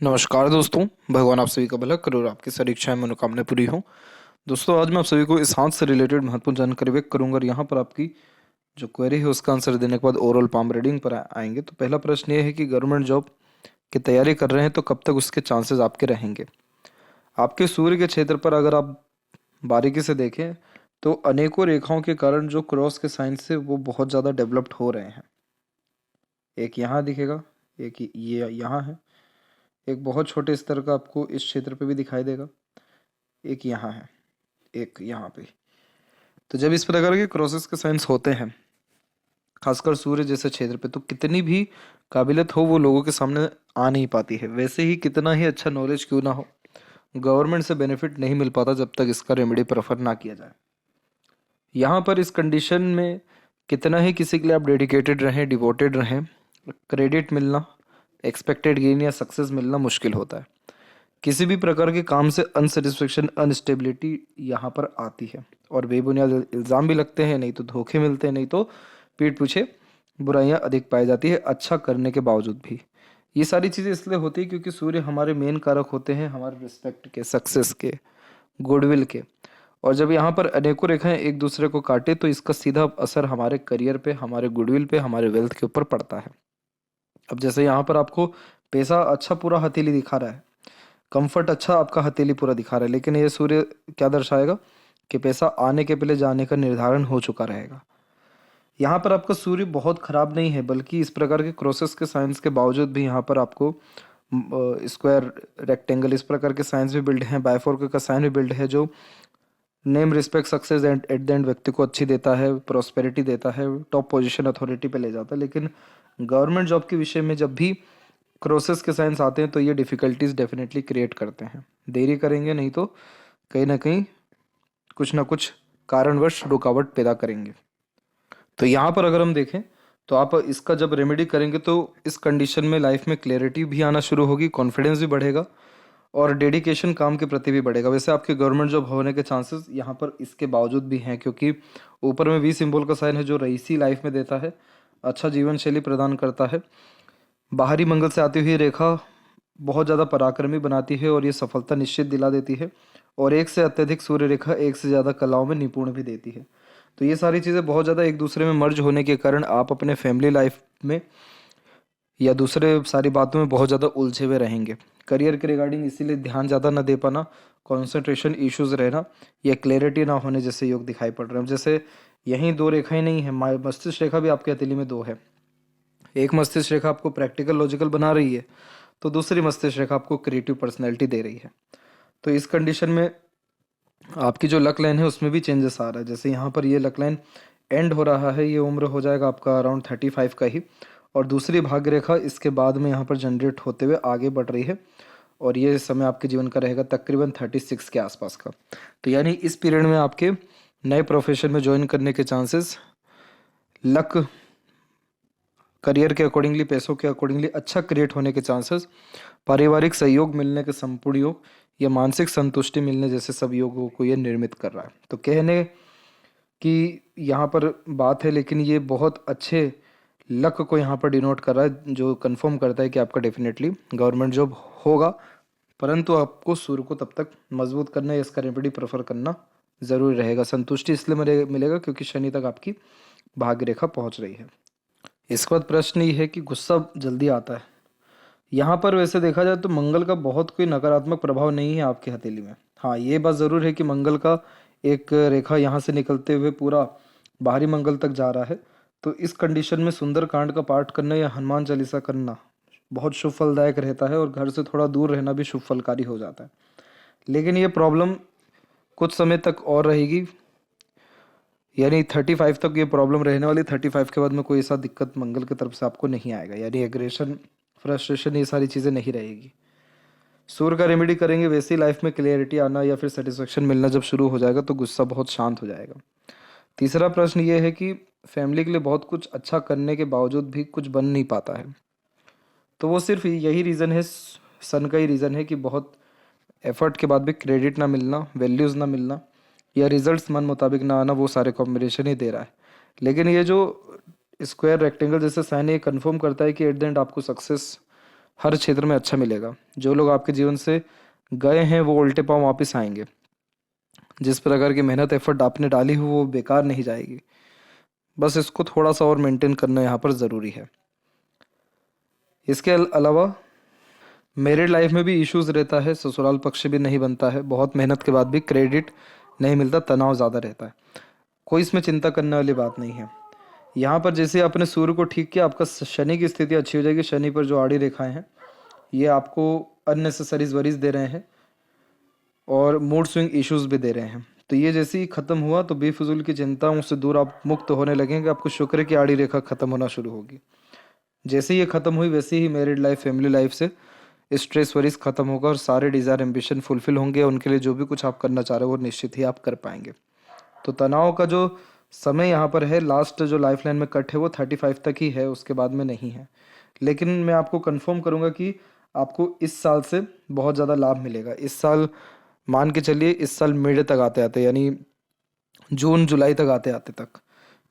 नमस्कार दोस्तों। भगवान आप सभी का भला करे और आपकी सारी इच्छाएं मनोकामनाएं पूरी हों। दोस्तों, आज मैं आप सभी को इस हाथ से रिलेटेड महत्वपूर्ण जानकारी व्यक्त करूंगा और यहाँ पर आपकी जो क्वेरी है उसका आंसर देने के बाद ओवरऑल पाम रीडिंग पर आएंगे। तो पहला प्रश्न ये है कि गवर्नमेंट जॉब की तैयारी कर रहे हैं तो कब तक उसके चांसेस आपके रहेंगे। आपके सूर्य के क्षेत्र पर अगर आप बारीकी से देखें तो अनेकों रेखाओं के कारण जो क्रॉस के साइन से वो बहुत ज़्यादा डेवलप्ड हो रहे हैं। एक यहाँ दिखेगा, एक ये यहाँ है, एक बहुत छोटे स्तर का आपको इस क्षेत्र पे भी दिखाई देगा, एक यहाँ है, एक यहाँ पे। तो जब इस प्रकार के क्रॉसेस के साइंस होते हैं, खासकर सूर्य जैसे क्षेत्र पे, तो कितनी भी काबिलियत हो वो लोगों के सामने आ नहीं पाती है। वैसे ही कितना ही अच्छा नॉलेज क्यों ना हो, गवर्नमेंट से बेनिफिट नहीं मिल पाता जब तक इसका रेमेडी प्रेफर ना किया जाए। यहाँ पर इस कंडीशन में कितना ही किसी के लिए आप डेडिकेटेड रहें, डिवोटेड रहें, क्रेडिट मिलना, एक्सपेक्टेड गेन या सक्सेस मिलना मुश्किल होता है। किसी भी प्रकार के काम से अनसेटिस्फेक्शन, अनस्टेबिलिटी यहाँ पर आती है और बेबुनियाद इल्ज़ाम भी लगते हैं, नहीं तो धोखे मिलते हैं, नहीं तो पीठ पीछे बुराइयां अधिक पाई जाती है अच्छा करने के बावजूद भी। ये सारी चीज़ें इसलिए होती है क्योंकि सूर्य हमारे मेन कारक होते हैं हमारे रिस्पेक्ट के, सक्सेस के, गुडविल के। और जब यहाँ पर अनेकों रेखाएं एक दूसरे को काटे तो इसका सीधा असर हमारे करियर पे, हमारे गुडविल पे, हमारे वेल्थ के ऊपर पड़ता है। अब जैसे यहाँ पर आपको पैसा अच्छा पूरा हथेली दिखा रहा है, कंफर्ट अच्छा आपका हथेली पूरा दिखा रहा है, लेकिन ये सूर्य क्या दर्शाएगा कि पैसा आने के पहले जाने का निर्धारण हो चुका रहेगा। यहाँ पर आपका सूर्य बहुत खराब नहीं है, बल्कि इस प्रकार के क्रॉसेस के साइंस के बावजूद भी यहाँ पर आपको स्क्वायर, रेक्टेंगल, इस प्रकार के साइंस भी बिल्ड हैं, बायफोर्क का साइन भी बिल्ड है, जो name, respect, success and at the end व्यक्ति को अच्छी देता है, प्रॉस्पेरिटी देता है, टॉप पोजीशन, अथॉरिटी पे ले जाता है। लेकिन गवर्नमेंट जॉब के विषय में जब भी क्रॉसेस के साइंस आते हैं तो ये डिफ़िकल्टीज डेफिनेटली क्रिएट करते हैं। देरी करेंगे नहीं तो कहीं ना कहीं कुछ ना कुछ कारणवश रुकावट पैदा करेंगे। तो यहाँ पर अगर हम देखें तो आप इसका जब रेमेडी करेंगे तो इस कंडीशन में लाइफ में क्लैरिटी भी आना शुरू होगी, कॉन्फिडेंस भी बढ़ेगा और डेडिकेशन काम के प्रति भी बढ़ेगा। वैसे आपके गवर्नमेंट जॉब होने के चांसेस यहाँ पर इसके बावजूद भी हैं, क्योंकि ऊपर में वी सिंबल का साइन है जो रईसी लाइफ में देता है, अच्छा जीवन शैली प्रदान करता है। बाहरी मंगल से आती हुई रेखा बहुत ज़्यादा पराक्रमी बनाती है और ये सफलता निश्चित दिला देती है, और एक से अत्यधिक सूर्य रेखा एक से ज़्यादा कलाओं में निपुण भी देती है। तो ये सारी चीज़ें बहुत ज़्यादा एक दूसरे में मर्ज होने के कारण आप अपने फैमिली लाइफ में या दूसरे सारी बातों में बहुत ज़्यादा उलझे हुए रहेंगे। करियर के रिगार्डिंग इसीलिए ध्यान ज़्यादा ना दे पाना, कंसंट्रेशन इश्यूज रहना या क्लैरिटी ना होने जैसे योग दिखाई पड़ रहे हैं। जैसे यहीं दो रेखाएं नहीं है, मस्तिष्क रेखा भी आपके हथेली में दो है। एक मस्तिष्क रेखा आपको प्रैक्टिकल लॉजिकल बना रही है, तो दूसरी मस्तिष्क रेखा आपको क्रिएटिव पर्सनैलिटी दे रही है। तो इस कंडीशन में आपकी जो लक लाइन है उसमें भी चेंजेस आ रहा है। जैसे यहाँ पर ये लक लाइन एंड हो रहा है, ये उम्र हो जाएगा आपका अराउंड 35 का ही, और दूसरी भाग्य रेखा इसके बाद में यहाँ पर जनरेट होते हुए आगे बढ़ रही है, और ये समय आपके जीवन का रहेगा तकरीबन 36 के आसपास का। तो यानी इस पीरियड में आपके नए प्रोफेशन में ज्वाइन करने के चांसेस, लक, करियर के अकॉर्डिंगली, पैसों के अकॉर्डिंगली अच्छा क्रिएट होने के चांसेस, पारिवारिक सहयोग मिलने के संपूर्ण योग या मानसिक संतुष्टि मिलने जैसे सब योगों को ये निर्मित कर रहा है। तो कहने की यहाँ पर बात है, लेकिन ये बहुत अच्छे लक को यहाँ पर डिनोट कर रहा है, जो कंफर्म करता है कि आपका डेफिनेटली गवर्नमेंट जॉब होगा। परंतु आपको सूर्य को तब तक मजबूत करना है, इसका रेमेडी प्रेफर करना ज़रूरी रहेगा। संतुष्टि इसलिए मिलेगा क्योंकि शनि तक आपकी भाग्य रेखा पहुँच रही है। इसके बाद प्रश्न ये है कि गुस्सा जल्दी आता है। यहाँ पर वैसे देखा जाए तो मंगल का बहुत कोई नकारात्मक प्रभाव नहीं है आपकी हथेली में। हाँ, ये बात ज़रूर है कि मंगल का एक रेखा यहाँ से निकलते हुए पूरा बाहरी मंगल तक जा रहा है। तो इस कंडीशन में सुंदर कांड का पाठ करना या हनुमान चालीसा करना बहुत शुभ फलदायक रहता है, और घर से थोड़ा दूर रहना भी शुभ फलकारी हो जाता है। लेकिन ये प्रॉब्लम कुछ समय तक और रहेगी, यानी 35 तक ये प्रॉब्लम रहने वाली। 35 के बाद में कोई ऐसा दिक्कत मंगल की तरफ से आपको नहीं आएगा, यानी एग्रेशन, फ्रस्ट्रेशन, ये सारी चीज़ें नहीं रहेगी। सूर्य का रेमेडी करेंगे वैसे ही लाइफ में क्लियरिटी आना या फिर सेटिस्फेक्शन मिलना जब शुरू हो जाएगा तो गुस्सा बहुत शांत हो जाएगा। तीसरा प्रश्न ये है कि फैमिली के लिए बहुत कुछ अच्छा करने के बावजूद भी कुछ बन नहीं पाता है। तो वो सिर्फ यही रीज़न है, सन का ही रीज़न है कि बहुत एफर्ट के बाद भी क्रेडिट ना मिलना, वैल्यूज़ ना मिलना या रिजल्ट्स मन मुताबिक ना आना, वो सारे कॉम्बिनेशन ही दे रहा है। लेकिन ये जो स्क्वायर, रेक्टेंगल जैसे साइन, ये कन्फर्म करता है कि एट द एंड आपको सक्सेस हर क्षेत्र में अच्छा मिलेगा। जो लोग आपके जीवन से गए हैं वो उल्टे पांव वापस आएंगे। जिस प्रकार की मेहनत एफर्ट आपने डाली हो वो बेकार नहीं जाएगी। बस इसको थोड़ा सा और मेंटेन करना यहाँ पर ज़रूरी है। इसके अलावा मैरिड लाइफ में भी इश्यूज रहता है, ससुराल पक्ष भी नहीं बनता है, बहुत मेहनत के बाद भी क्रेडिट नहीं मिलता, तनाव ज़्यादा रहता है। कोई इसमें चिंता करने वाली बात नहीं है। यहाँ पर जैसे आपने सूर्य को ठीक किया, आपका शनि की स्थिति अच्छी हो जाएगी। शनि पर जो आड़ी रेखाएं हैं ये आपको अननेसेसरीज वरीज दे रहे हैं और मूड स्विंग इश्यूज भी दे रहे हैं। तो ये जैसे ही खत्म हुआ तो बेफिजूल की चिंताओं से दूर आप मुक्त होने लगेंगे। आपको शुक्र की आड़ी रेखा खत्म होना शुरू होगी। जैसे ही ये खत्म हुई वैसे he married life, family life से स्ट्रेस वरीज खत्म होगा और सारे डिज़ायर एम्बिशन फुलफिल होंगे। उनके लिए जो भी कुछ आप करना चाह रहे हो वो निश्चित ही आप कर पाएंगे। तो तनाव का जो समय यहाँ पर है, लास्ट जो लाइफ लाइन में कट है वो 35 तक ही है, उसके बाद में नहीं है। लेकिन मैं आपको कंफर्म करूँगा कि आपको इस साल से बहुत ज़्यादा लाभ मिलेगा। इस साल मान के चलिए, इस साल मिड तक आते आते यानी जून जुलाई तक आते आते तक,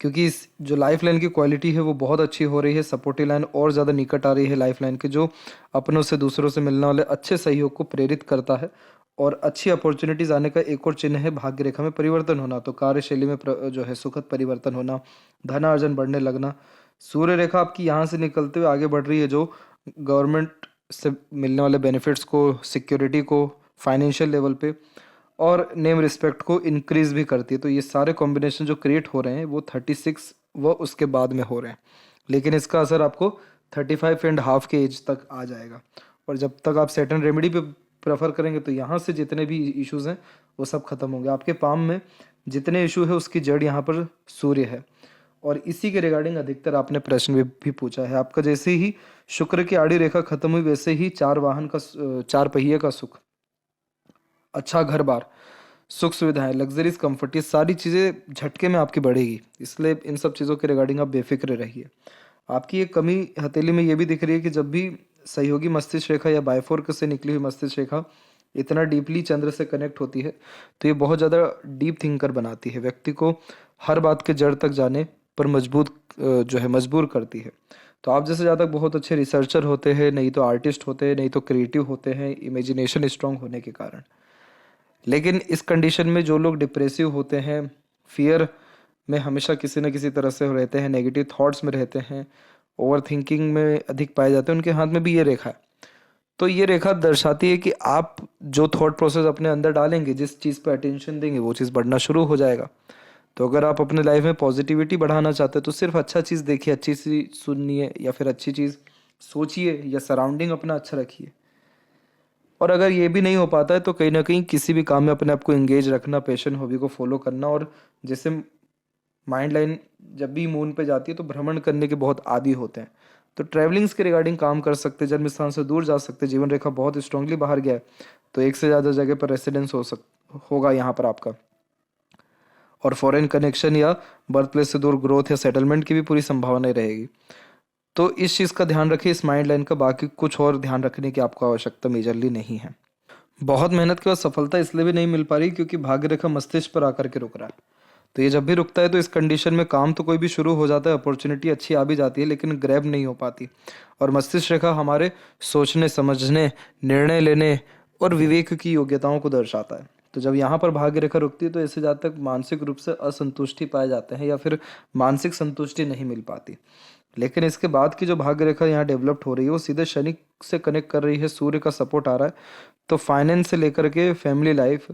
क्योंकि इस जो लाइफ लाइन की क्वालिटी है वो बहुत अच्छी हो रही है। सपोर्टिव लाइन और ज़्यादा निकट आ रही है लाइफ लाइन के, जो अपनों से दूसरों से मिलने वाले अच्छे सहयोग को प्रेरित करता है। और अच्छी अपॉर्चुनिटीज आने का एक और चिन्ह है भाग्य रेखा में परिवर्तन होना। तो कार्यशैली में जो है सुखद परिवर्तन होना, धनार्जन बढ़ने लगना। सूर्य रेखा आपकी यहाँ से निकलते हुए आगे बढ़ रही है, जो गवर्नमेंट से मिलने वाले बेनिफिट्स को, सिक्योरिटी को, फाइनेंशियल लेवल पे और नेम रिस्पेक्ट को इंक्रीज भी करती है। तो ये सारे कॉम्बिनेशन जो क्रिएट हो रहे हैं वो 36 व उसके बाद में हो रहे हैं। लेकिन इसका असर आपको 35.5 के एज तक आ जाएगा। और जब तक आप सेट एंड रेमेडी पे प्रेफर करेंगे तो यहाँ से जितने भी इश्यूज हैं वो सब खत्म होंगे। आपके पाम में जितने इशू है उसकी जड़ यहाँ पर सूर्य है। और इसी के रिगार्डिंग अधिकतर आपने प्रश्न भी पूछा है। आपका जैसे ही शुक्र की आड़ी रेखा खत्म हुई वैसे ही चार पहिए का सुख, अच्छा घर बार, सुख सुविधाएं, लग्जरीज, कंफर्ट, ये सारी चीज़ें झटके में आपकी बढ़ेगी। इसलिए इन सब चीज़ों के रिगार्डिंग आप बेफिक्र रहिए। आपकी एक कमी हथेली में ये भी दिख रही है कि जब भी सहयोगी मस्तिष्क रेखा या बायफोर्क से निकली हुई मस्तिष्क रेखा इतना डीपली चंद्र से कनेक्ट होती है तो ये बहुत ज़्यादा डीप थिंकर बनाती है। व्यक्ति को हर बात के जड़ तक जाने पर मजबूर करती है। तो आप जैसे ज़्यादा बहुत अच्छे रिसर्चर होते हैं, नहीं तो आर्टिस्ट होते हैं, नहीं तो क्रिएटिव होते हैं, इमेजिनेशन स्ट्रांग होने के कारण। लेकिन इस कंडीशन में जो लोग डिप्रेसिव होते हैं, फियर में हमेशा किसी न किसी तरह से रहते हैं, नेगेटिव थॉट्स में रहते हैं, ओवर थिंकिंग में अधिक पाए जाते हैं, उनके हाथ में भी ये रेखा है। तो ये रेखा दर्शाती है कि आप जो थॉट प्रोसेस अपने अंदर डालेंगे, जिस चीज़ पर अटेंशन देंगे वो चीज़ बढ़ना शुरू हो जाएगा। तो अगर आप अपने लाइफ में पॉजिटिविटी बढ़ाना चाहते हैं तो सिर्फ अच्छा चीज़ देखिए, अच्छी सी सुनिए या फिर अच्छी चीज़ सोचिए या सराउंडिंग अपना अच्छा रखिए। और अगर ये भी नहीं हो पाता है तो कहीं ना कहीं किसी भी काम में अपने आप को एंगेज रखना, पैशन हॉबी को फॉलो करना। और जैसे माइंड लाइन जब भी मून पे जाती है तो भ्रमण करने के बहुत आदी होते हैं। तो ट्रैवलिंग्स के रिगार्डिंग काम कर सकते, जन्म स्थान से दूर जा सकते। जीवन रेखा बहुत स्ट्रांगली बाहर गया है तो एक से ज़्यादा जगह पर रेसिडेंस होगा यहाँ पर आपका। और फॉरेन कनेक्शन या बर्थ प्लेस से दूर ग्रोथ या सेटलमेंट की भी पूरी संभावना रहेगी। तो इस चीज़ का ध्यान रखिए, इस माइंड लाइन का। बाकी कुछ और ध्यान रखने की आपको आवश्यकता मेजरली नहीं है। बहुत मेहनत के बाद सफलता इसलिए भी नहीं मिल पा रही क्योंकि भाग्य रेखा मस्तिष्क पर आकर के रुक रहा है। तो ये जब भी रुकता है तो इस कंडीशन में काम तो कोई भी शुरू हो जाता है, अपॉर्चुनिटी अच्छी आ भी जाती है, लेकिन ग्रैब नहीं हो पाती। और मस्तिष्क रेखा हमारे सोचने, समझने, निर्णय लेने और विवेक की योग्यताओं को दर्शाता है। तो जब यहाँ पर भाग्य रेखा रुकती है तो ऐसे जहाँ तक मानसिक रूप से असंतुष्टि पाए जाते हैं या फिर मानसिक संतुष्टि नहीं मिल पाती। लेकिन इसके बाद की जो भाग्य रेखा यहाँ डेवलप्ड हो रही है वो सीधे शनि से कनेक्ट कर रही है, सूर्य का सपोर्ट आ रहा है। तो फाइनेंस से लेकर के फैमिली लाइफ,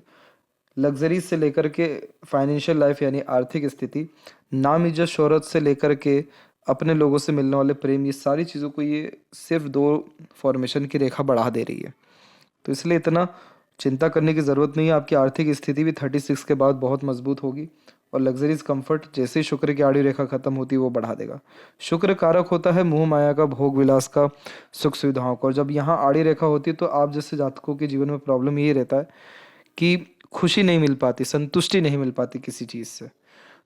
लग्जरीज से लेकर के फाइनेंशियल लाइफ यानी आर्थिक स्थिति, नाम इज्जत शोहरत से लेकर के अपने लोगों से मिलने वाले प्रेम, ये सारी चीज़ों को ये सिर्फ 2 फॉर्मेशन की रेखा बढ़ा दे रही है। तो इसलिए इतना चिंता करने की ज़रूरत नहीं है। आपकी आर्थिक स्थिति भी 36 के बाद बहुत मजबूत होगी। और लग्जरीज कंफर्ट जैसे ही शुक्र की आड़ी रेखा खत्म होती है वो बढ़ा देगा। शुक्र कारक होता है मोह माया का, भोग विलास का, सुख सुविधाओं का। और जब यहाँ आड़ी रेखा होती है तो आप जैसे जातकों के जीवन में प्रॉब्लम ये रहता है कि खुशी नहीं मिल पाती, संतुष्टि नहीं मिल पाती किसी चीज़ से।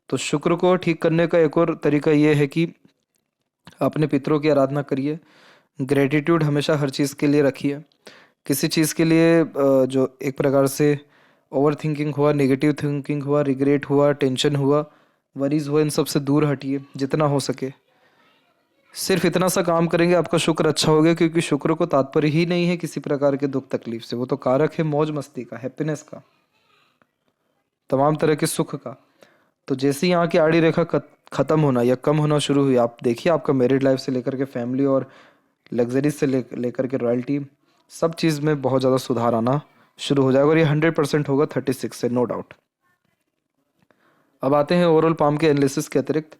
तो शुक्र को ठीक करने का एक और तरीका ये है कि अपने पितरों की आराधना करिए। ग्रेटिट्यूड हमेशा हर चीज़ के लिए रखिए। किसी चीज़ के लिए जो एक प्रकार से ओवर थिंकिंग हुआ, नेगेटिव थिंकिंग हुआ, रिग्रेट हुआ, टेंशन हुआ, वरीज हुआ, इन सब से दूर हटिए जितना हो सके। सिर्फ इतना सा काम करेंगे आपका शुक्र अच्छा हो गया, क्योंकि शुक्र को तात्पर्य ही नहीं है किसी प्रकार के दुख तकलीफ से, वो तो कारक है मौज मस्ती का, हैप्पीनेस का, तमाम तरह के सुख का। तो जैसे ही यहाँ की आड़ी रेखा खत्म होना या कम होना शुरू हुई, आप देखिए आपका मैरिड लाइफ से लेकर के फैमिली और लग्जरीज से लेकर के रॉयल्टी, सब चीज़ में बहुत ज़्यादा सुधार आना शुरू हो जाएगा, और ये 100% होगा 36 से, नो डाउट। अब आते हैं ओवरऑल पाम के एनालिसिस के अतिरिक्त।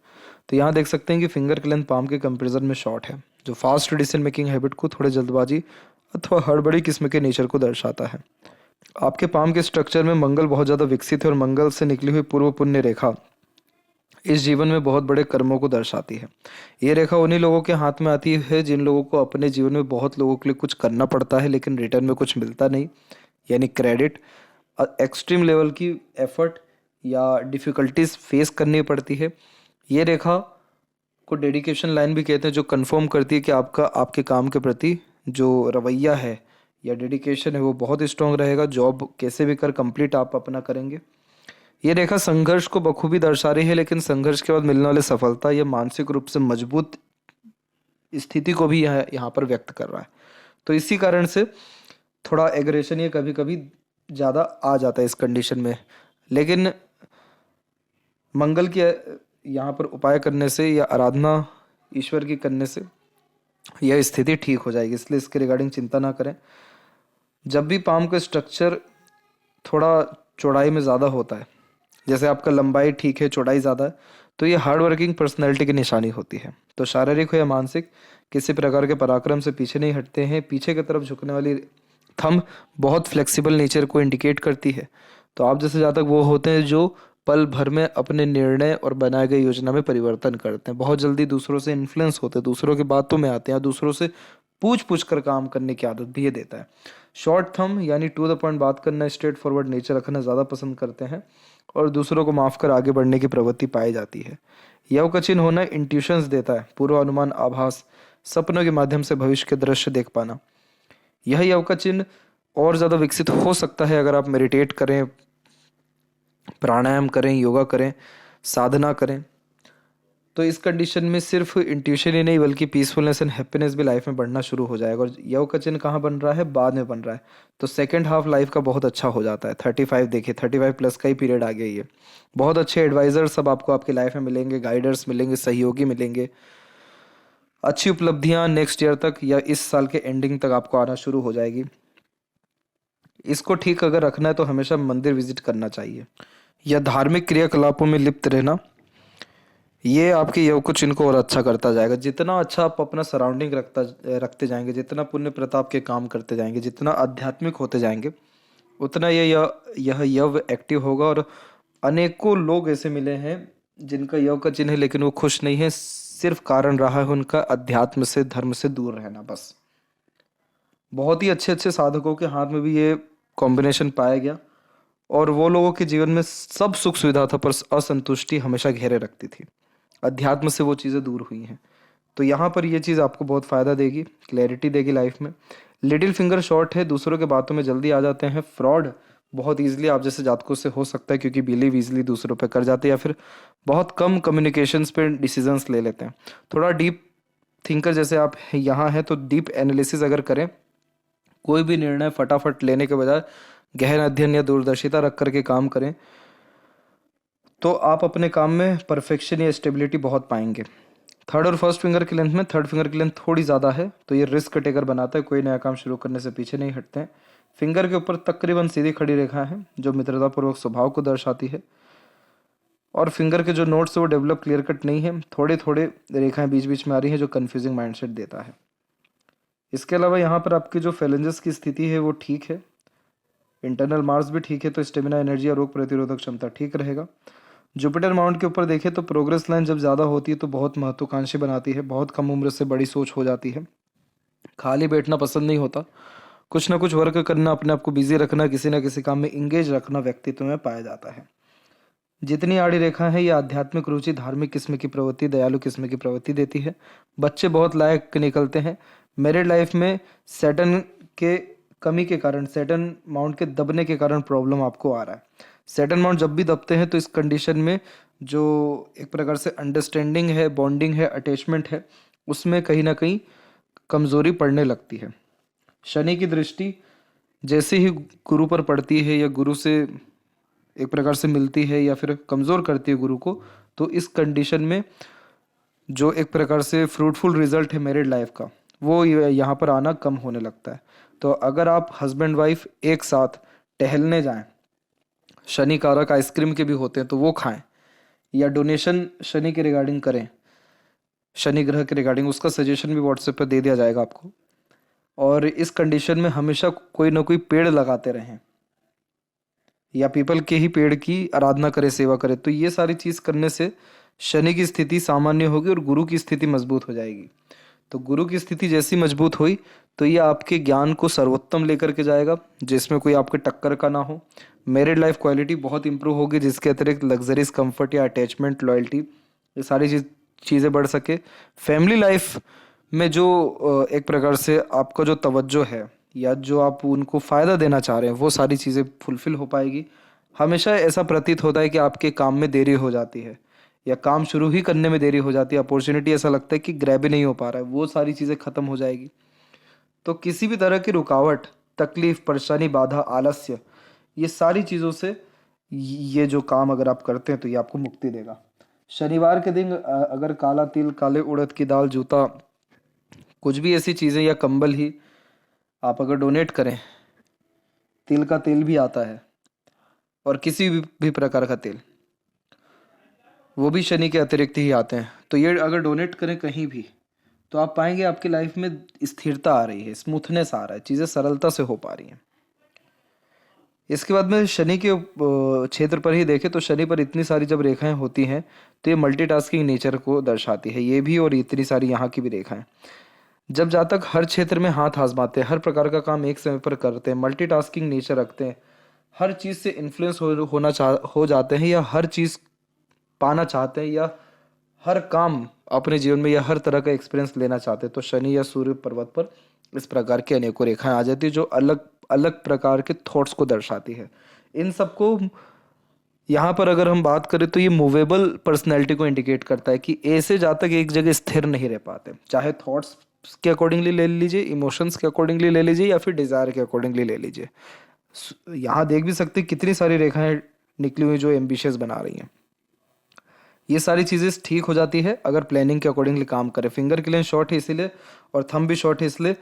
तो यहाँ देख सकते हैं कि फिंगर की लेंथ पाम के कंपेरिजन में शॉर्ट है, जो फास्ट डिसीजन मेकिंग हैबिट को, थोड़े जल्दबाजी अथवा हड़बड़ी किस्म के नेचर को दर्शाता है। आपके पाम के स्ट्रक्चर में मंगल बहुत ज़्यादा विकसित है, और मंगल से निकली हुई पूर्व पुण्य रेखा इस जीवन में बहुत बड़े कर्मों को दर्शाती है। ये रेखा उन्हीं लोगों के हाथ में आती है जिन लोगों को अपने जीवन में बहुत लोगों के लिए कुछ करना पड़ता है लेकिन रिटर्न में कुछ मिलता नहीं, यानी क्रेडिट, एक्सट्रीम लेवल की एफर्ट या डिफ़िकल्टीज फेस करनी पड़ती है। ये रेखा को डेडिकेशन लाइन भी कहते हैं, जो कंफर्म करती है कि आपका आपके काम के प्रति जो रवैया है या डेडिकेशन है वो बहुत स्ट्रांग रहेगा। जॉब कैसे भी कर कंप्लीट आप अपना करेंगे। ये रेखा संघर्ष को बखूबी दर्शा रही है, लेकिन संघर्ष के बाद मिलने वाली सफलता या मानसिक रूप से मजबूत स्थिति को भी यहाँ पर व्यक्त कर रहा है। तो इसी कारण से थोड़ा एग्रेशन ये कभी कभी ज़्यादा आ जाता है इस कंडीशन में, लेकिन मंगल की यहाँ पर उपाय करने से या आराधना ईश्वर की करने से यह स्थिति ठीक हो जाएगी, इसलिए इसके रिगार्डिंग चिंता ना करें। जब भी पाम का स्ट्रक्चर थोड़ा चौड़ाई में ज़्यादा होता है, जैसे आपका लंबाई ठीक है चौड़ाई ज़्यादा है, तो ये हार्ड वर्किंग पर्सनैलिटी की निशानी होती है। तो शारीरिक हो या मानसिक किसी प्रकार के पराक्रम से पीछे नहीं हटते हैं। पीछे की तरफ झुकने वाली थंब बहुत फ्लेक्सिबल नेचर को इंडिकेट करती है। तो आप जैसे जातक वो होते हैं जो पल भर में अपने निर्णय और बनाए गए योजना में परिवर्तन करते हैं, बहुत जल्दी दूसरों से इन्फ्लुएंस होते हैं, दूसरों की बातों में आते हैं, दूसरों से पूछ पूछ कर काम करने की आदत भी ये देता है। शॉर्ट थंब यानी टू द पॉइंट बात करना, स्ट्रेट फॉरवर्ड नेचर रखना ज़्यादा पसंद करते हैं, और दूसरों को माफ कर आगे बढ़ने की प्रवृत्ति पाई जाती है। यव का चिन्ह होना इंट्यूशंस देता है, पूर्व अनुमान, आभास, सपनों के माध्यम से भविष्य के दृश्य देख पाना। यह यव का चिन्ह और ज़्यादा विकसित हो सकता है अगर आप मेडिटेट करें, प्राणायाम करें, योगा करें, साधना करें। तो इस कंडीशन में सिर्फ इंट्यूशन ही नहीं बल्कि पीसफुलनेस एंड हैप्पीनेस भी लाइफ में बढ़ना शुरू हो जाएगा। और यव का चिन्ह कहाँ बन रहा है? बाद में बन रहा है। तो सेकंड हाफ लाइफ का बहुत अच्छा हो जाता है। 35 देखिए, 35 प्लस का ही पीरियड आ गया ये। बहुत अच्छे एडवाइजर सब आपको आपकी लाइफ में मिलेंगे, गाइडर्स मिलेंगे, सहयोगी मिलेंगे। अच्छी उपलब्धियां नेक्स्ट ईयर तक या इस साल के एंडिंग तक आपको आना शुरू हो जाएगी। इसको ठीक अगर रखना है तो हमेशा मंदिर विजिट करना चाहिए या धार्मिक क्रियाकलापों में लिप्त रहना। ये आपके योग को चिन्ह को और अच्छा करता जाएगा। जितना अच्छा आप अपना सराउंडिंग रखते जाएंगे, जितना पुण्य प्रताप के काम करते जाएंगे, जितना आध्यात्मिक होते जाएंगे, उतना यह यव एक्टिव होगा। और अनेकों लोग ऐसे मिले हैं जिनका योग का चिन्ह है लेकिन वो खुश नहीं है। सिर्फ कारण रहा है उनका अध्यात्म से, धर्म से दूर रहना, बस। बहुत ही अच्छे अच्छे साधकों के हाथ में भी ये कॉम्बिनेशन पाया गया, और वो लोगों के जीवन में सब सुख सुविधा था पर असंतुष्टि हमेशा घेरे रखती थी। अध्यात्म से वो चीज़ें दूर हुई हैं। तो यहाँ पर ये चीज़ आपको बहुत फ़ायदा देगी, क्लैरिटी देगी लाइफ में। लिटिल फिंगर शॉर्ट है, दूसरों के बातों में जल्दी आ जाते हैं। फ्रॉड बहुत ईजिली आप जैसे जातकों से हो सकता है, क्योंकि बिलीव ईजिली दूसरों पे कर जाते हैं, या फिर बहुत कम कम्युनिकेशंस पे डिसीजंस ले लेते हैं। थोड़ा डीप थिंकर जैसे आप यहाँ हैं तो डीप एनालिसिस अगर करें, कोई भी निर्णय फटाफट लेने के बजाय गहन अध्ययन या दूरदर्शिता रख करके काम करें तो आप अपने काम में परफेक्शन या स्टेबिलिटी बहुत पाएंगे। थर्ड और फर्स्ट फिंगर की लेंथ में थर्ड फिंगर की लेंथ थोड़ी ज़्यादा है, तो ये रिस्क टेकर बनाता है। कोई नया काम शुरू करने से पीछे नहीं हटते हैं। फिंगर के ऊपर तकरीबन सीधी खड़ी रेखा है जो मित्रतापूर्वक स्वभाव को दर्शाती है, और फिंगर के जो नोट्स है वो डेवलप क्लियर कट नहीं है, थोड़े थोड़े रेखाएं बीच बीच में आ रही हैं जो कन्फ्यूजिंग माइंडसेट देता है। इसके अलावा यहाँ पर आपकी जो फैलेंजेस की स्थिति है वो ठीक है, इंटरनल मार्स भी ठीक है, तो स्टेमिना, एनर्जी और रोग प्रतिरोधक क्षमता ठीक रहेगा। जुपिटर माउंट के ऊपर देखें तो प्रोग्रेस लाइन जब ज़्यादा होती है तो बहुत महत्वाकांक्षी बनाती है, बहुत कम उम्र से बड़ी सोच हो जाती है, खाली बैठना पसंद नहीं होता, कुछ ना कुछ वर्क करना, अपने आप को बिजी रखना, किसी ना किसी काम में इंगेज रखना व्यक्तित्व में पाया जाता है। जितनी आड़ी रेखा है ये आध्यात्मिक रुचि, धार्मिक किस्म की प्रवृत्ति, दयालु किस्म की प्रवृत्ति देती है। बच्चे बहुत लायक निकलते हैं। मैरिड लाइफ में सैटर्न के कमी के कारण, सैटर्न माउंट के दबने के कारण प्रॉब्लम आपको आ रहा है। सैटर्न माउंट जब भी दबते हैं तो इस कंडीशन में जो एक प्रकार से अंडरस्टैंडिंग है, बॉन्डिंग है, अटैचमेंट है, उसमें कहीं ना कहीं कमजोरी पड़ने लगती है। शनि की दृष्टि जैसे ही गुरु पर पड़ती है या गुरु से एक प्रकार से मिलती है या फिर कमजोर करती है गुरु को, तो इस कंडीशन में जो एक प्रकार से फ्रूटफुल रिजल्ट है मैरिड लाइफ का, वो यहाँ पर आना कम होने लगता है। तो अगर आप हस्बैंड वाइफ एक साथ टहलने जाएं, शनि कारक आइसक्रीम के भी होते हैं तो वो खाएं, या डोनेशन शनि के रिगार्डिंग करें, शनि ग्रह के रिगार्डिंग उसका सजेशन भी व्हाट्सएप पर दे दिया जाएगा आपको। और इस कंडीशन में हमेशा कोई ना कोई पेड़ लगाते रहें, या पीपल के ही पेड़ की आराधना करें, सेवा करें। तो ये सारी चीज करने से शनि की स्थिति सामान्य होगी और गुरु की स्थिति मजबूत हो जाएगी। तो गुरु की स्थिति जैसी मजबूत हुई तो ये आपके ज्ञान को सर्वोत्तम लेकर के जाएगा, जिसमें कोई आपके टक्कर का ना हो। मैरिड लाइफ क्वालिटी बहुत इंप्रूव होगी, जिसके अतिरिक्त लग्जरीज, कंफर्ट या अटैचमेंट, लॉयल्टी, ये सारी चीज़ें बढ़ सके। फैमिली लाइफ में जो एक प्रकार से आपका जो तवज्जो है या जो आप उनको फ़ायदा देना चाह रहे हैं, वो सारी चीज़ें फुलफिल हो पाएगी। हमेशा ऐसा प्रतीत होता है कि आपके काम में देरी हो जाती है या काम शुरू ही करने में देरी हो जाती है, अपॉर्चुनिटी ऐसा लगता है कि ग्रैब ही नहीं हो पा रहा है, वो सारी चीज़ें खत्म हो जाएगी। तो किसी भी तरह की रुकावट, तकलीफ, परेशानी, बाधा, आलस्य, ये सारी चीज़ों से ये जो काम अगर आप करते हैं तो ये आपको मुक्ति देगा। शनिवार के दिन अगर काला तिल, काले उड़द की दाल, जूता, कुछ भी ऐसी चीज़ें या कंबल ही आप अगर डोनेट करें, तिल का तेल भी आता है और किसी भी प्रकार का तेल, वो भी शनि के अतिरिक्त ही आते हैं। तो ये अगर डोनेट करें कहीं भी तो आप पाएंगे आपकी लाइफ में स्थिरता आ रही है, स्मूथनेस आ रहा है, चीज़ें सरलता से हो पा रही हैं। इसके बाद में शनि के क्षेत्र पर ही देखें तो शनि पर इतनी सारी जब रेखाएं होती हैं तो ये मल्टीटास्किंग नेचर को दर्शाती है, ये भी और इतनी सारी यहाँ की भी रेखाएं। जब जहाँ तक हर क्षेत्र में हाथ आजमाते हैं, हर प्रकार का काम एक समय पर करते हैं, मल्टीटास्किंग नेचर रखते हैं, हर चीज़ से इन्फ्लुएंस हो जाते हैं, या हर चीज़ पाना चाहते हैं, या हर काम अपने जीवन में या हर तरह का एक्सपीरियंस लेना चाहते हैं, तो शनि या सूर्य पर्वत पर इस प्रकार की अनेकों रेखाएं आ जाती है जो अलग अलग प्रकार के थॉट्स को दर्शाती है। इन सबको यहाँ पर अगर हम बात करें तो ये मूवेबल पर्सनैलिटी को इंडिकेट करता है कि ऐसे जहाँ तक एक जगह स्थिर नहीं रह पाते, चाहे थॉट्स के अकॉर्डिंगली ले लीजिए, इमोशंस के अकॉर्डिंगली ले लीजिए, या फिर डिज़ायर के अकॉर्डिंगली ले लीजिए। यहाँ देख भी सकते कितनी सारी रेखाएं निकली हुई जो एम्बिशियस बना रही हैं। ये सारी चीज़ें ठीक हो जाती है अगर प्लानिंग के अकॉर्डिंगली काम करें। फिंगर के लिए शॉर्ट है इसीलिए, और थंब भी शॉर्ट है इसलिए,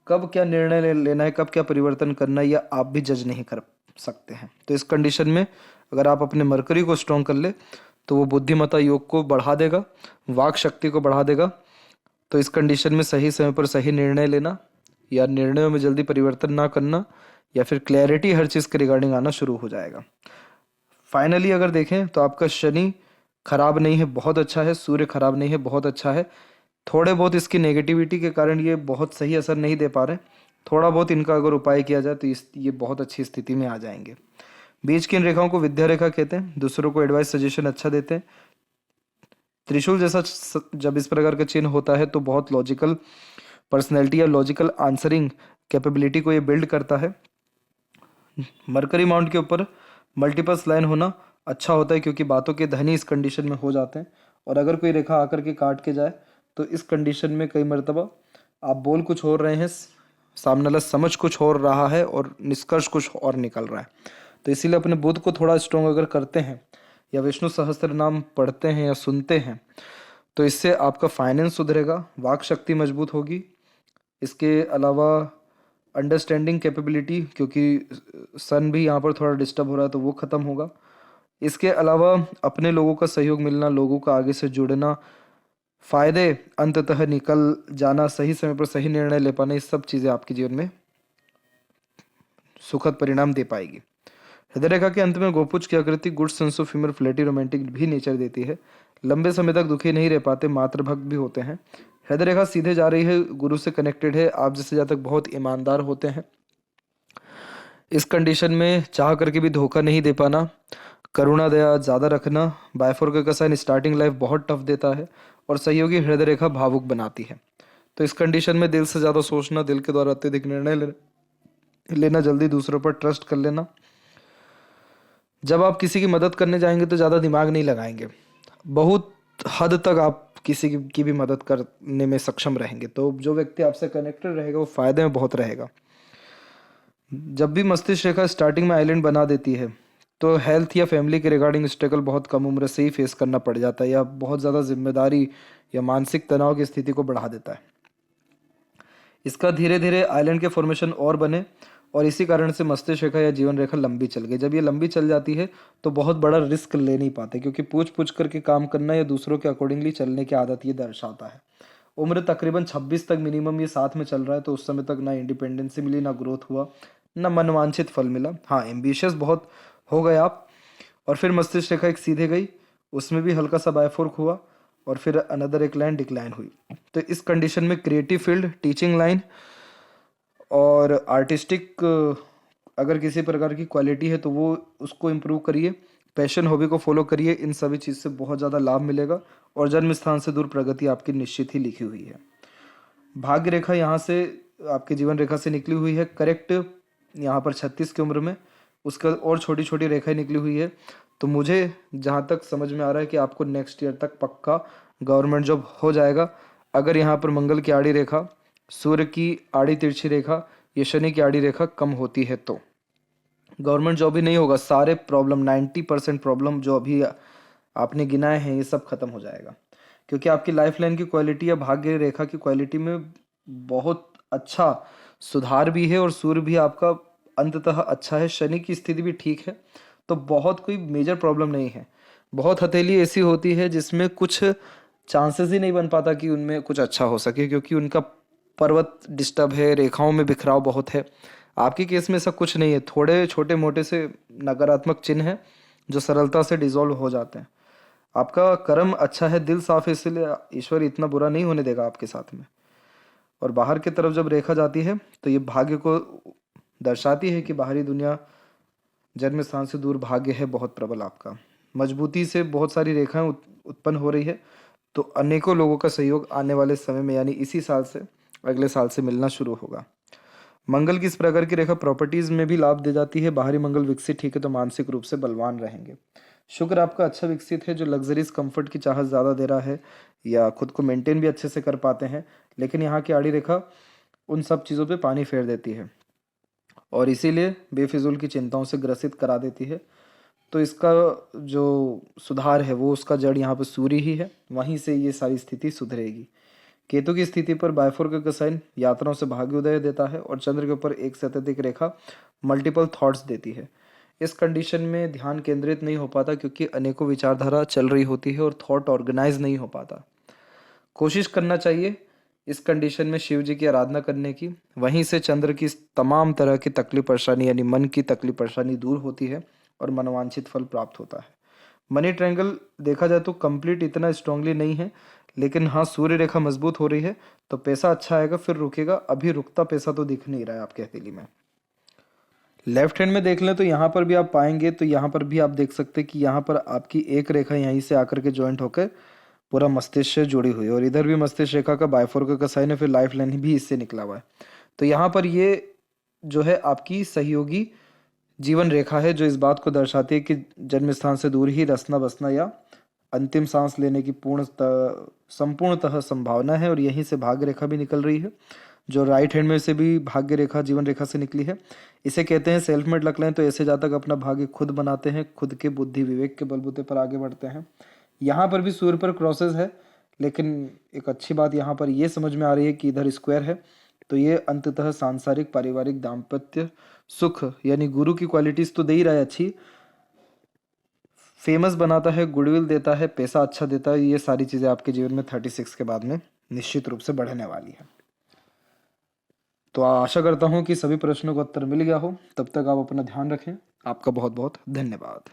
कब क्या निर्णय लेना है, कब क्या परिवर्तन करना है, या आप भी जज नहीं कर सकते हैं। तो इस कंडीशन में अगर आप अपने मरकरी को स्ट्रॉन्ग कर ले तो वो बुद्धिमत्ता योग को बढ़ा देगा, वाक शक्ति को बढ़ा देगा। तो इस कंडीशन में सही समय पर सही निर्णय लेना, या निर्णयों में जल्दी परिवर्तन ना करना, या फिर क्लैरिटी हर चीज़ के रिगार्डिंग आना शुरू हो जाएगा। फाइनली अगर देखें तो आपका शनि खराब नहीं है, बहुत अच्छा है। सूर्य खराब नहीं है, बहुत अच्छा है। थोड़े बहुत इसकी नेगेटिविटी के कारण ये बहुत सही असर नहीं दे पा रहे, थोड़ा बहुत इनका अगर उपाय किया जाए तो ये बहुत अच्छी स्थिति में आ जाएंगे। बीच की इन रेखाओं को विद्या रेखा कहते हैं, दूसरों को एडवाइस, सजेशन अच्छा देते हैं। त्रिशूल जैसा जब इस प्रकार का चिन्ह होता है तो बहुत लॉजिकल पर्सनैलिटी या लॉजिकल आंसरिंग कैपेबिलिटी को ये बिल्ड करता है। मरकरी माउंट के ऊपर मल्टीपल्स लाइन होना अच्छा होता है क्योंकि बातों के धनी इस कंडीशन में हो जाते हैं। और अगर कोई रेखा आकर के काट के जाए तो इस कंडीशन में कई मरतबा आप बोल कुछ और रहे हैं, सामने वाला समझ कुछ और रहा है और निष्कर्ष कुछ और निकल रहा है। तो इसीलिए अपने बुद्ध को थोड़ा स्ट्रॉन्ग अगर करते हैं या विष्णु सहस्त्र नाम पढ़ते हैं या सुनते हैं तो इससे आपका फाइनेंस सुधरेगा, वाक शक्ति मजबूत होगी। इसके अलावा अंडरस्टैंडिंग कैपेबिलिटी, क्योंकि सन भी यहाँ पर थोड़ा डिस्टर्ब हो रहा है तो वो ख़त्म होगा। इसके अलावा अपने लोगों का सहयोग मिलना, लोगों का आगे से जुड़ना, फ़ायदे अंततः निकल जाना, सही समय पर सही निर्णय ले पाना, ये सब चीज़ें आपके जीवन में सुखद परिणाम दे पाएगी। हृदय रेखा के अंत में गोपुच की आकृति good sense of humour, flirty, romantic भी नेचर देती है। लंबे समय तक दुखी नहीं रह पाते, मातृभक्त भी होते हैं। हृदय रेखा सीधे जा रही है, गुरु से कनेक्टेड है, आप जैसे जहाँ तक बहुत ईमानदार होते हैं। इस कंडीशन में चाह करके भी धोखा नहीं दे पाना, करुणा दया ज़्यादा रखना, बायफोर का साइन स्टार्टिंग लाइफ बहुत टफ देता है, और सहयोगी हृदय रेखा भावुक बनाती है। तो इस कंडीशन में दिल से ज़्यादा सोचना, दिल के द्वारा अत्यधिक निर्णय लेना, जल्दी दूसरों पर ट्रस्ट कर लेना। जब आप किसी की मदद करने जाएंगे तो ज़्यादा दिमाग नहीं लगाएंगे, बहुत हद तक आप किसी की भी मदद करने में सक्षम रहेंगे। तो जो व्यक्ति आपसे कनेक्टेड रहेगा वो फायदे में बहुत रहेगा। जब भी मस्तिष्क रेखा स्टार्टिंग में आइलैंड बना देती है तो हेल्थ या फैमिली के रिगार्डिंग स्ट्रगल बहुत कम उम्र से ही फेस करना पड़ जाता है, या बहुत ज़्यादा जिम्मेदारी या मानसिक तनाव की स्थिति को बढ़ा देता है। इसका धीरे धीरे आइलैंड के फॉर्मेशन और बने, और इसी कारण से मस्तिष्क रेखा या जीवन रेखा लंबी चल गई। जब ये लंबी चल जाती है तो बहुत बड़ा रिस्क ले नहीं पाते, क्योंकि पूछ पूछ करके काम करना या दूसरों के अकॉर्डिंगली चलने की आदत ये दर्शाता है। उम्र तकरीबन 26 तक मिनिमम ये साथ में चल रहा है, तो उस समय तक ना इंडिपेंडेंसी मिली, ना ग्रोथ हुआ, ना मनवांछित फल मिला। हाँ, एम्बिशियस बहुत हो गए आप, और फिर मस्तिष्क रेखा एक सीधे गई, उसमें भी हल्का सा बायफोर्क हुआ, और फिर अनदर एक लाइन डिक्लाइन हुई। तो इस कंडीशन में क्रिएटिव फील्ड, टीचिंग लाइन और आर्टिस्टिक अगर किसी प्रकार की क्वालिटी है तो वो उसको इम्प्रूव करिए, पैशन हॉबी को फॉलो करिए, इन सभी चीज़ से बहुत ज़्यादा लाभ मिलेगा, और जन्म स्थान से दूर प्रगति आपकी निश्चित ही लिखी हुई है। भाग्य रेखा यहाँ से आपके जीवन रेखा से निकली हुई है करेक्ट, यहाँ पर 36 की उम्र में, उसका और छोटी छोटी रेखाएं निकली हुई है। तो मुझे जहाँ तक समझ में आ रहा है कि आपको नेक्स्ट ईयर तक पक्का गवर्नमेंट जॉब हो जाएगा, अगर यहाँ पर मंगल की आड़ी रेखा, सूर्य की आड़ी तिरछी रेखा, ये शनि की आड़ी रेखा कम होती है तो गवर्नमेंट जॉब ही नहीं होगा, सारे प्रॉब्लम 90% प्रॉब्लम जो अभी आपने गिनाए हैं ये सब खत्म हो जाएगा, क्योंकि आपकी लाइफ लाइन की क्वालिटी या भाग्य रेखा की क्वालिटी में बहुत अच्छा सुधार भी है, और सूर्य भी आपका अंततः अच्छा है, शनि की स्थिति भी ठीक है, तो बहुत कोई मेजर प्रॉब्लम नहीं है। बहुत हथेली ऐसी होती है जिसमें कुछ चांसेस ही नहीं बन पाता कि उनमें कुछ अच्छा हो सके, क्योंकि उनका पर्वत डिस्टर्ब है, रेखाओं में बिखराव बहुत है। आपके केस में ऐसा कुछ नहीं है, थोड़े छोटे मोटे से नकारात्मक चिन्ह हैं जो सरलता से डिसॉल्व हो जाते हैं। आपका कर्म अच्छा है, दिल साफ है, इसलिए ईश्वर इतना बुरा नहीं होने देगा आपके साथ में। और बाहर की तरफ जब रेखा जाती है तो ये भाग्य को दर्शाती है कि बाहरी दुनिया, जन्म स्थान से दूर भाग्य है बहुत प्रबल आपका। मजबूती से बहुत सारी रेखाएं उत्पन्न हो रही है, तो अनेकों लोगों का सहयोग आने वाले समय में यानी इसी साल से अगले साल से मिलना शुरू होगा। मंगल की इस प्रकार की रेखा प्रॉपर्टीज में भी लाभ दे जाती है। बाहरी मंगल विकसित ठीक है तो मानसिक रूप से बलवान रहेंगे। शुक्र आपका अच्छा विकसित है, जो लग्जरीज कंफर्ट की चाहत ज़्यादा दे रहा है, या खुद को मेंटेन भी अच्छे से कर पाते हैं, लेकिन यहाँ की आड़ी रेखा उन सब चीज़ों पे पानी फेर देती है और इसीलिए बेफिजूल की चिंताओं से ग्रसित करा देती है। तो इसका जो सुधार है वो उसका जड़ यहाँ पर सूर्य ही है, वहीं से ये सारी स्थिति सुधरेगी। केतु की स्थिति पर बायफोर्क का साइन यात्राओं से भाग्योदय देता है, और चंद्र के ऊपर एक से अत्यधिक रेखा मल्टीपल थॉट्स देती है। इस कंडीशन में ध्यान केंद्रित नहीं हो पाता, क्योंकि अनेकों विचारधारा चल रही होती है और थॉट ऑर्गेनाइज नहीं हो पाता। कोशिश करना चाहिए इस कंडीशन में शिव जी की आराधना करने की, वहीं से चंद्र की तमाम तरह की तकलीफ परेशानी यानी मन की तकलीफ परेशानी दूर होती है और मनोवांछित फल प्राप्त होता है। मनी ट्रायंगल देखा जाए तो कंप्लीट इतना स्ट्रांगली नहीं है, लेकिन हाँ सूर्य रेखा मजबूत हो रही है तो पैसा अच्छा आएगा, फिर रुकेगा। अभी रुकता पैसा तो दिख नहीं रहा है आपके हथेली में। लेफ्ट हैंड में देख लें तो यहाँ पर भी आप पाएंगे, तो यहाँ पर भी आप देख सकते हैं कि यहाँ पर आपकी एक रेखा यहीं से आकर के ज्वाइंट होकर पूरा मस्तिष्क से जुड़ी हुई है, और इधर भी मस्तिष्क रेखा का बायफोर्क का साइन है, फिर लाइफ लाइन भी इससे निकला हुआ है। तो यहाँ पर ये जो है आपकी सहयोगी जीवन रेखा है, जो इस बात को दर्शाती है कि जन्म स्थान से दूर ही रसना बसना या अंतिम सांस लेने की संपूर्णतः संभावना है। और यहीं से भाग्य रेखा भी निकल रही है, जो राइट हैंड में से भी भाग्य रेखा जीवन रेखा से निकली है। इसे कहते हैं सेल्फ मेड लक लाइन। तो ऐसे जातक अपना भाग्य खुद बनाते हैं, खुद के बुद्धि विवेक के बलबूते पर आगे बढ़ते हैं। यहाँ पर भी सूर्य पर क्रॉसेस है, लेकिन एक अच्छी बात यहाँ पर ये समझ में आ रही है कि इधर स्क्वायर है, तो ये अंततः सांसारिक पारिवारिक दाम्पत्य सुख यानी गुरु की क्वालिटीज तो दे ही रहा है अच्छी, फेमस बनाता है, गुडविल देता है, पैसा अच्छा देता है। ये सारी चीज़ें आपके जीवन में 36 के बाद में निश्चित रूप से बढ़ने वाली है। तो आशा करता हूँ कि सभी प्रश्नों का उत्तर मिल गया हो। तब तक आप अपना ध्यान रखें। आपका बहुत बहुत धन्यवाद।